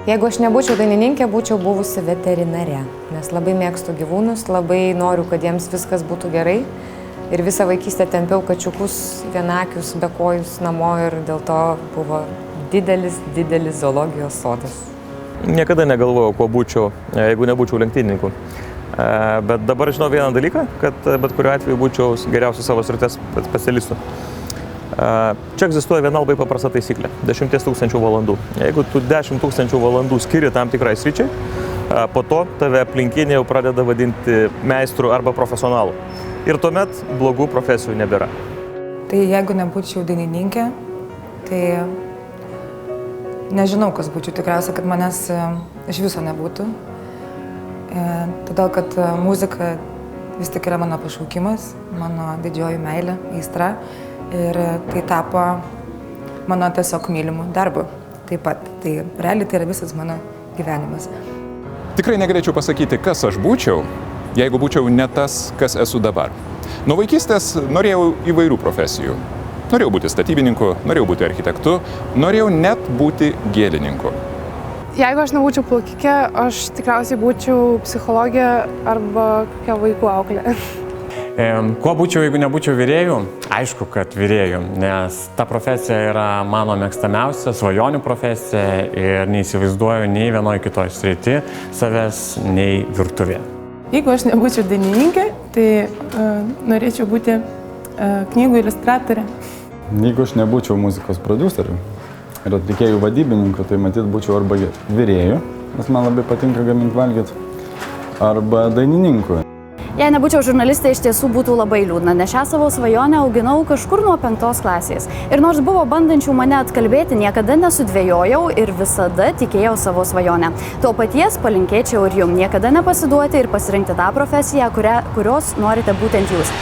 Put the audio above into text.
Jeigu aš nebūčiau dainininkė, būčiau buvusi veterinare, nes labai mėgstu gyvūnus, labai noriu, kad jiems viskas būtų gerai. Ir visą vaikystę tempiau kačiukus, vienakius, bekojus namo ir dėl to buvo didelis zoologijos sodas. Niekada negalvojau, kuo būčiau, jeigu nebūčiau lenktynininku. Bet dabar žinau vieną dalyką, kad bet kuriuo atveju būčiau geriausiu savo srities specialistu. Čia egzistuoja viena labai paprasta taisyklė – 10 000 valandų. Jeigu tu 10 000 valandų skiri tam tikrai sričiai, po to tave aplinkiniai jau pradeda vadinti meistru arba profesionalu. Ir tuomet blogų profesijų nebėra. Tai jeigu nebūčiau dainininkė, tai nežinau, kas būčiau. Tikriausiai, kad manęs iš viso nebūtų. Todėl, kad muzika vis tik yra mano pašaukimas, mano didžioji meilė, aistra. Ir tai tapo mano tiesiog mylimų darbu taip pat. Tai realiai tai yra visas mano gyvenimas. Tikrai negalėčiau pasakyti, kas aš būčiau, jeigu būčiau ne tas, kas esu dabar. Nuo vaikystės norėjau įvairių profesijų. Norėjau būti statybininku, norėjau būti architektu, norėjau net būti gėlininku. Jeigu aš nebūčiau plaukikė, aš tikriausiai būčiau psichologė arba kokia vaikų auklė. Kuo būčiau, jeigu nebūčiau virėjų? Aišku, kad virėjų, nes ta profesija yra mano mėgstamiausia, svajonių profesija ir neįsivaizduoju nei vienoje kitoje srityje savęs, nei virtuvėje. Jeigu aš nebūčiau dainininkė, tai norėčiau būti knygų iliustratorė. Jeigu aš nebūčiau muzikos prodiuseriu ir atlikėjų vadybininku, tai matyt būčiau arba virėjų, nes man labai patinka gaminti valgyti, arba dainininku. Jei nebūčiau žurnalistė, iš tiesų būtų labai liūdna, nes šią savo svajonę auginau kažkur nuo 5. klasės. Ir nors buvo bandančių mane atkalbėti, niekada nesudvejojau ir visada tikėjau savo svajonę. To paties palinkėčiau ir jums niekada nepasiduoti ir pasirinkti tą profesiją, kurios norite būtent jūs.